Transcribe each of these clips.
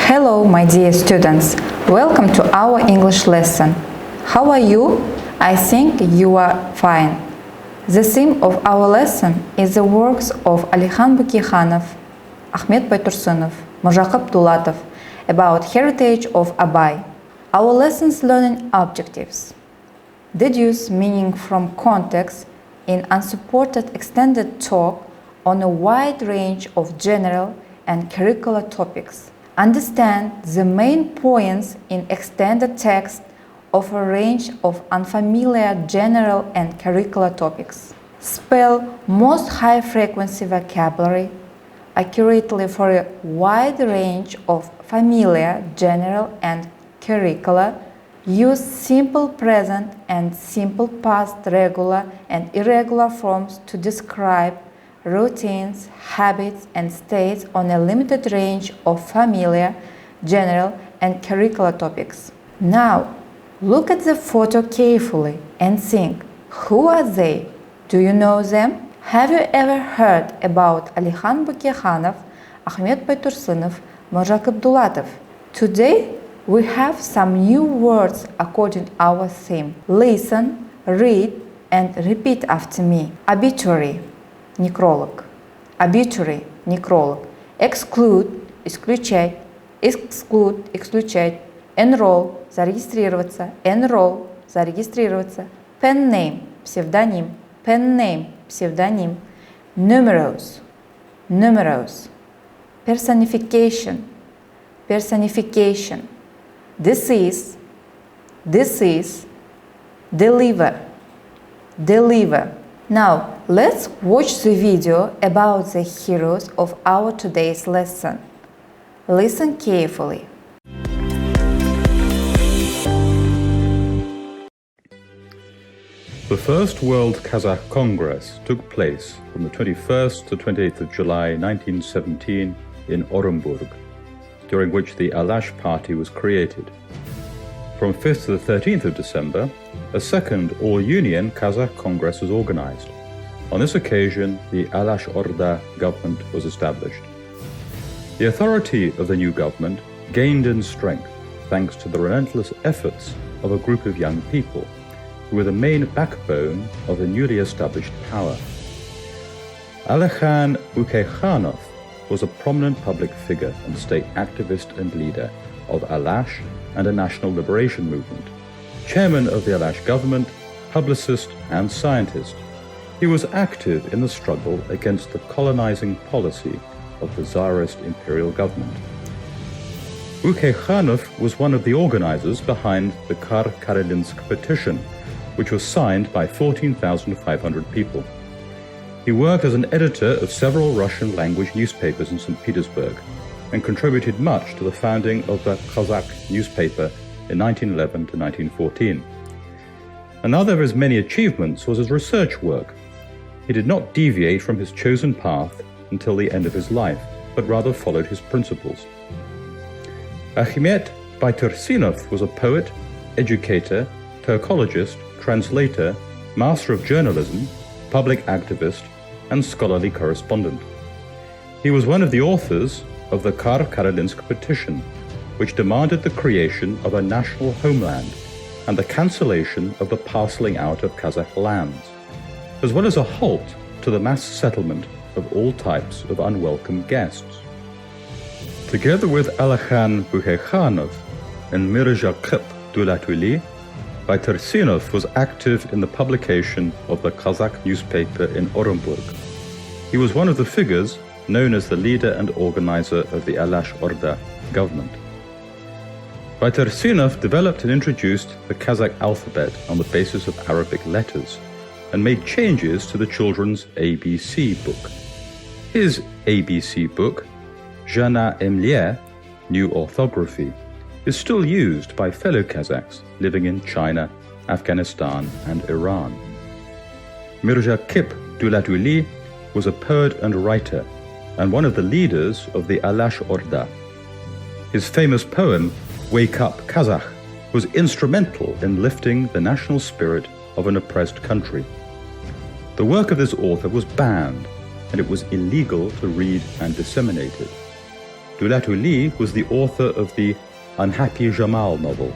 Hello, my dear students. Welcome to our English lesson. How are you? I think you are fine. The theme of our lesson is the works of Алихан Бөкейханов, Ахмет Байтұрсынов, Мыржақып Дулатов about heritage of Абай. Our lesson's learning objectives. Deduce meaning from context in unsupported extended talk on a wide range of general and curricular topics. Understand the main points in extended text of a range of unfamiliar general and curricular topics. Spell most high-frequency vocabulary accurately for a wide range of familiar, general, and curricular. Use simple present and simple past regular and irregular forms to describe routines, habits, and states on a limited range of familiar, general, and curricular topics. Now, look at the photo carefully and think, who are they? Do you know them? Have you ever heard about Алихан Бөкейханов, Ахмет Байтұрсынов, Мыржақып Дулатов? Today, we have some new words according to our theme. Listen, read, and repeat after me. Obituary, некролог. Obituary, некролог. Exclude, исключать. Exclude, исключать. Enroll, зарегистрироваться. Enroll, зарегистрироваться. Pen name, псевдоним. Pen name, псевдоним. Numerous, numerous. Personification, personification. Disease, disease. Deliver, deliver. Now, let's watch the video about the heroes of our today's lesson. Listen carefully. The First World Kazakh Congress took place from the 21st to 28th of July 1917 in Orenburg, during which the Alash Party was created. From 5th to the 13th of December, a second all-union Kazakh Congress was organized. On this occasion, the Alash Orda government was established. The authority of the new government gained in strength thanks to the relentless efforts of a group of young people who were the main backbone of the newly established power. Alikhan Bökeyxanov was a prominent public figure and state activist and leader of Alash and a national liberation movement. Chairman of the Alash government, publicist and scientist, he was active in the struggle against the colonizing policy of the Tsarist imperial government. Bökeyxanov was one of the organizers behind the Kar-Karelinsk petition, which was signed by 14,500 people. He worked as an editor of several Russian-language newspapers in St. Petersburg and contributed much to the founding of the Kazakh newspaper in 1911 to 1914. Another of his many achievements was his research work. He did not deviate from his chosen path until the end of his life, but rather followed his principles. Ahmet Bайтұрсынов was a poet, educator, Turkologist, translator, master of journalism, public activist, and scholarly correspondent. He was one of the authors of the Kar-Karelinsk petition, which demanded the creation of a national homeland and the cancellation of the parceling out of Kazakh lands, as well as a halt to the mass settlement of all types of unwelcome guests. Together with Alikhan Bökeyxanov and Mыржақып Dulatuly, Bайтұрсынов was active in the publication of the Kazakh newspaper in Orenburg. He was one of the figures known as the leader and organizer of the Alash Orda government. Bайтұрсынов developed and introduced the Kazakh alphabet on the basis of Arabic letters and made changes to the children's ABC book. His ABC book, Jana Emlier, New Orthography, is still used by fellow Kazakhs living in China, Afghanistan, and Iran. Mыржақып Dulatuly was a poet and writer and one of the leaders of the Alash Orda. His famous poem, Wake Up Kazakh, was instrumental in lifting the national spirit of an oppressed country. The work of this author was banned, and it was illegal to read and disseminate it. Dulatuli was the author of the Unhappy Jamal novel,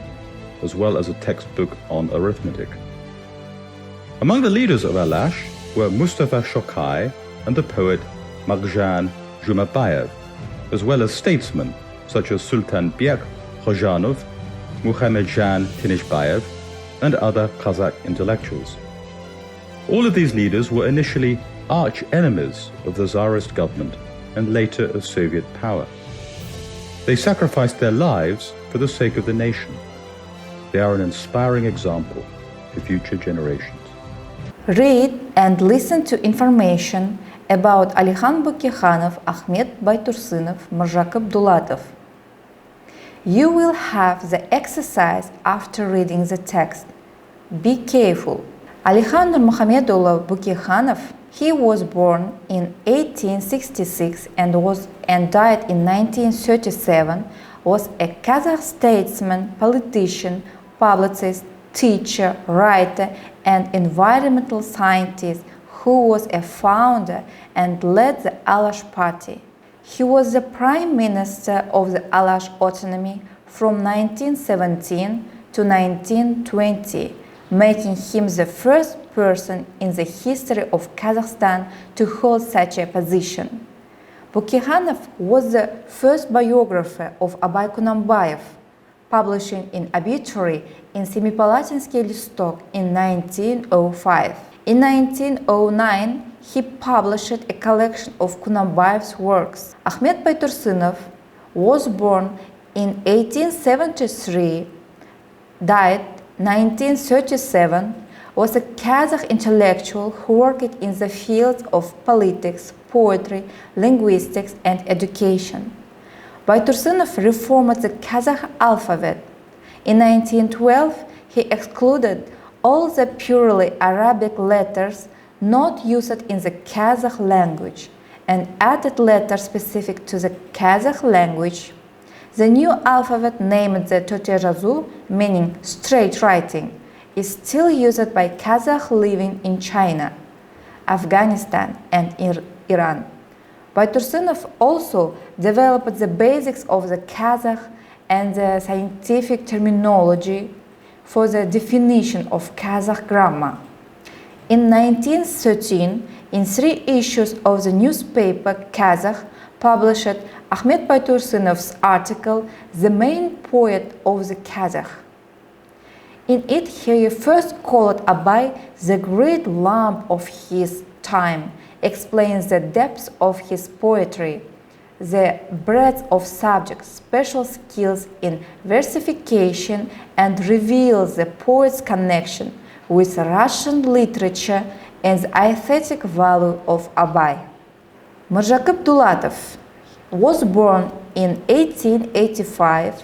as well as a textbook on arithmetic. Among the leaders of Alash were Mustafa Shokai and the poet Marjan Jumabayev, as well as statesmen such as Sultan Bek Khojanov, Muhammadjan Tinishbayev, and other Kazakh intellectuals. All of these leaders were initially arch enemies of the Tsarist government and later of Soviet power. They sacrificed their lives for the sake of the nation. They are an inspiring example to future generations. Read and listen to information about Alixan Bukikhanov, Ahmet Baytursunov, Mirjaqub Dulatov. You will have the exercise after reading the text. Be careful. Alixan Nurmuhamedullah Bukikhanov, he was born in 1866 and died in 1937, was a Kazakh statesman, politician, publicist, teacher, writer, and environmental scientist who was a founder and led the Alash party. He was the prime minister of the Alash autonomy from 1917 to 1920, making him the first person in the history of Kazakhstan to hold such a position. Bukikhanov was the first biographer of Abay Kunanbayev, publishing an obituary in Semipalatinsky Listok in 1905. In 1909, he published a collection of Kunanbayev's works. Ahmet Baytursunov was born in 1873, died 1937, was a Kazakh intellectual who worked in the fields of politics, poetry, linguistics, and education. Baytursunov reformed the Kazakh alphabet. In 1912, he excluded all the purely Arabic letters not used in the Kazakh language and added letters specific to the Kazakh language. The new alphabet, named the Toterazu, meaning straight writing, is still used by Kazakhs living in China, Afghanistan, and Iran. Baytursunov also developed the basics of the Kazakh and the scientific terminology for the definition of Kazakh grammar. In 1913, in 3 issues of the newspaper Kazakh, published Ahmet Baytursunov's article, "The Main Poet of the Kazakh." In it, he first called Abay the great lamp of his time, explains the depth of his poetry, the breadth of subjects, special skills in versification, and reveals the poet's connection with Russian literature and the aesthetic value of Abay. Mirjaqub Dulatov was born in 1885,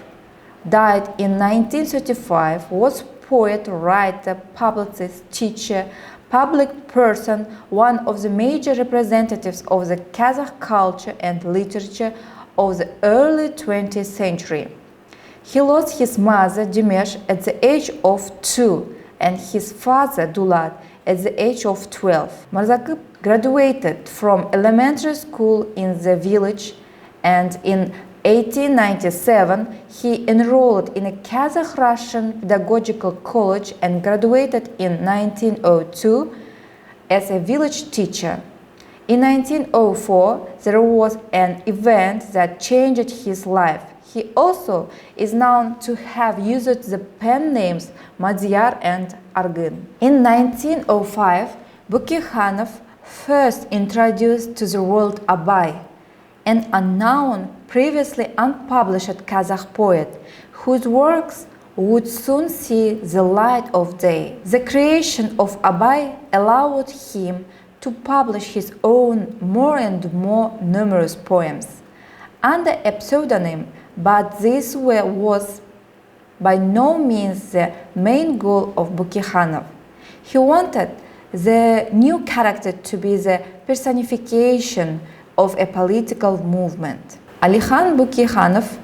died in 1935, was poet, writer, publicist, teacher, public person, one of the major representatives of the Kazakh culture and literature of the early 20th century. He lost his mother, Dimesh, at the age of 2 and his father, Dulat, at the age of 12. Mirjaqub graduated from elementary school in the village, and in 1897 he enrolled in a Kazakh-Russian pedagogical college and graduated in 1902 as a village teacher. In 1904 there was an event that changed his life. He also is known to have used the pen names Madyar and Argyn. In 1905, Bukikhanov first introduced to the world Abay, an unknown, previously unpublished Kazakh poet, whose works would soon see the light of day. The creation of Abay allowed him to publish his own more and more numerous poems under a pseudonym, but this was by no means the main goal of Bukikhanov. He wanted the new character to be the personification of a political movement. Alixan Bukikhanov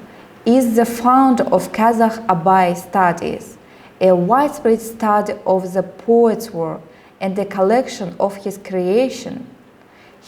is the founder of Kazakh Abay Studies, a widespread study of the poet's work and a collection of his creation.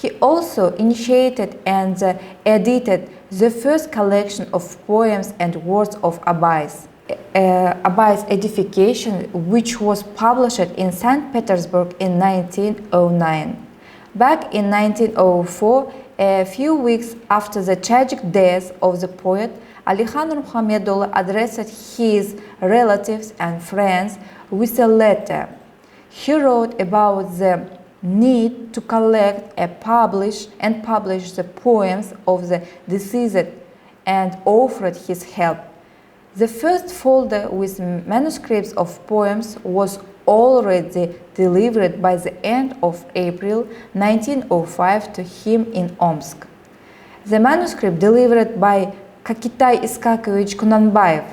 He also initiated and edited the first collection of poems and words of Abai's. Abai's edification, which was published in St. Petersburg in 1909. Back in 1904, a few weeks after the tragic death of the poet, Alixan Muhamedullah addressed his relatives and friends with a letter. He wrote about the need to collect and publish the poems of the deceased and offered his help. The first folder with manuscripts of poems was already delivered by the end of April 1905 to him in Omsk. The manuscript delivered by Kakitai Iskakovich Kunanbayev,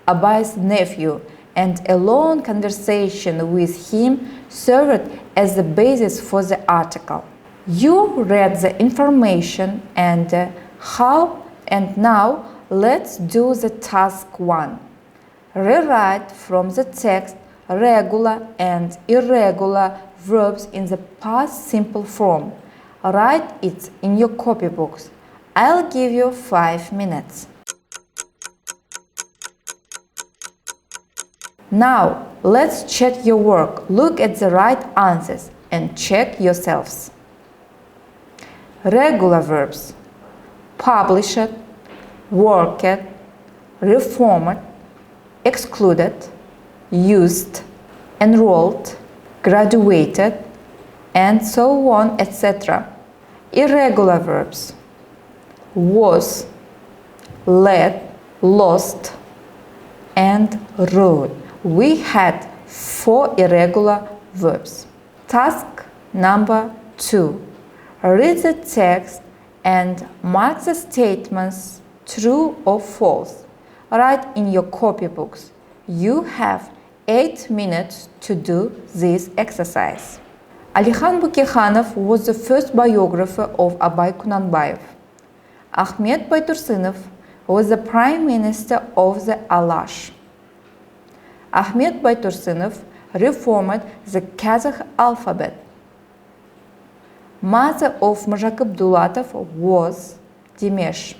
Abai's nephew, and a long conversation with him served as the basis for the article. You read the information and now let's do the task 1. Rewrite from the text regular and irregular verbs in the past simple form. Write it in your copybooks. I'll give you 5 minutes. Now, let's check your work. Look at the right answers and check yourselves. Regular verbs: published, worked, reformed, excluded, used, enrolled, graduated, and so on, etc. Irregular verbs: was, led, lost, and wrote. We had 4 irregular verbs. Task number 2. Read the text and mark the statements true or false. Write in your copybooks. You have 8 minutes to do this exercise. Alixan Bukekhanov was the first biographer of Abai Kunanbayev. Ahmet Baytursunov was the Prime Minister of the Alash. Ahmet Baytursunov reformed the Kazakh alphabet. Mother of Muzhakib Dulatov was Dimesh.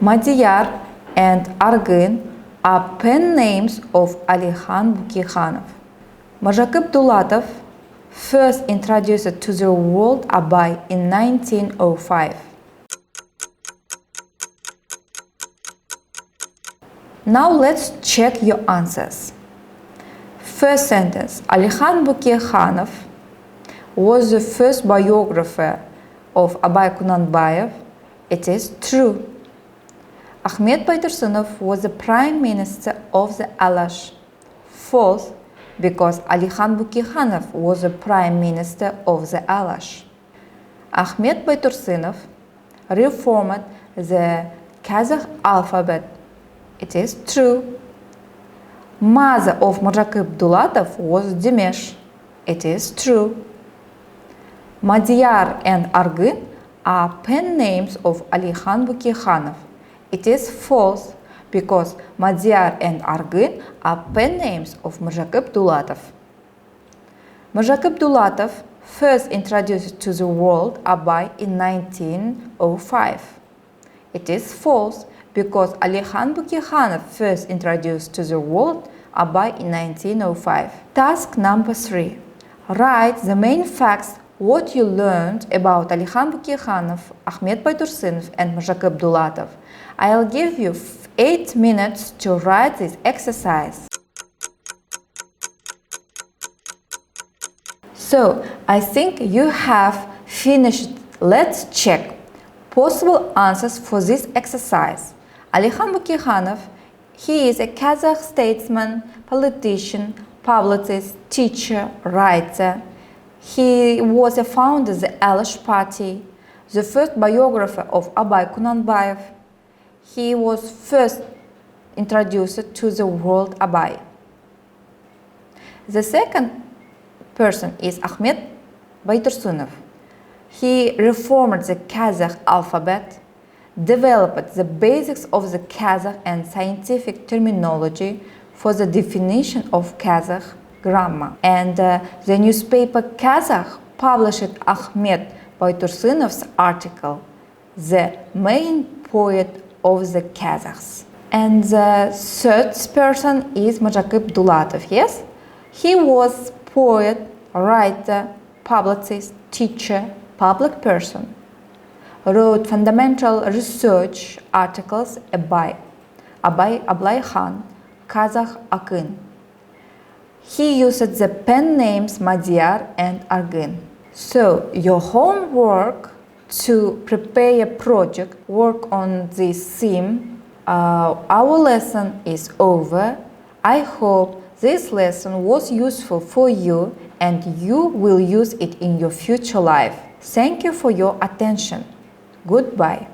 Madiyar and Argin are pen names of Alixan Bukekhanov. Muzhakib Dulatov first introduced to the world Abai in 1905. Now let's check your answers. First sentence: Alixan Bukekhanov was the first biographer of Abai Kunanbayev. It is true. Ahmet Baytursunov was the Prime Minister of the Alash. False, because Alixan Bukekhanov was the Prime Minister of the Alash. Ahmet Baytursunov reformed the Kazakh alphabet. It is true. Mother of Muzhakib Dulatov was Dimesh. It is true. Madiyar and Argin are pen names of Alixan Bukekhanov. It is false, because Madiyar and Argin are pen names of Muzhakib Dulatov. Muzhakib Dulatov first introduced to the world Abai in 1905. It is false, because Alixan Bukekhanov first introduced to the world Abai in 1905. Task number 3. Write the main facts what you learned about Alixan Bukekhanov, Ahmet Baytursunov, and Muzhakib Dulatov. I'll give you 8 minutes to write this exercise. So, I think you have finished. Let's check possible answers for this exercise. Alixan Bukekhanov, he is a Kazakh statesman, politician, publicist, teacher, writer. He was a founder of the Alash Party, the first biographer of Abai Kunanbayev. He was first introduced to the world Abai. The second person is Ahmet Baytursunov. He reformed the Kazakh alphabet, developed the basics of the Kazakh and scientific terminology for the definition of Kazakh grammar. And the newspaper Kazakh published Ahmet Байтурсынов's article, the main poet of the Kazakhs. And the third person is Majakib Dulatov, yes? He was poet, writer, publicist, teacher, public person. Wrote fundamental research articles about Ablay Khan, Kazakh Akın. He used the pen names Madiyar and Argın. So, your homework to prepare a project, work on this theme. Our lesson is over. I hope this lesson was useful for you and you will use it in your future life. Thank you for your attention. Goodbye.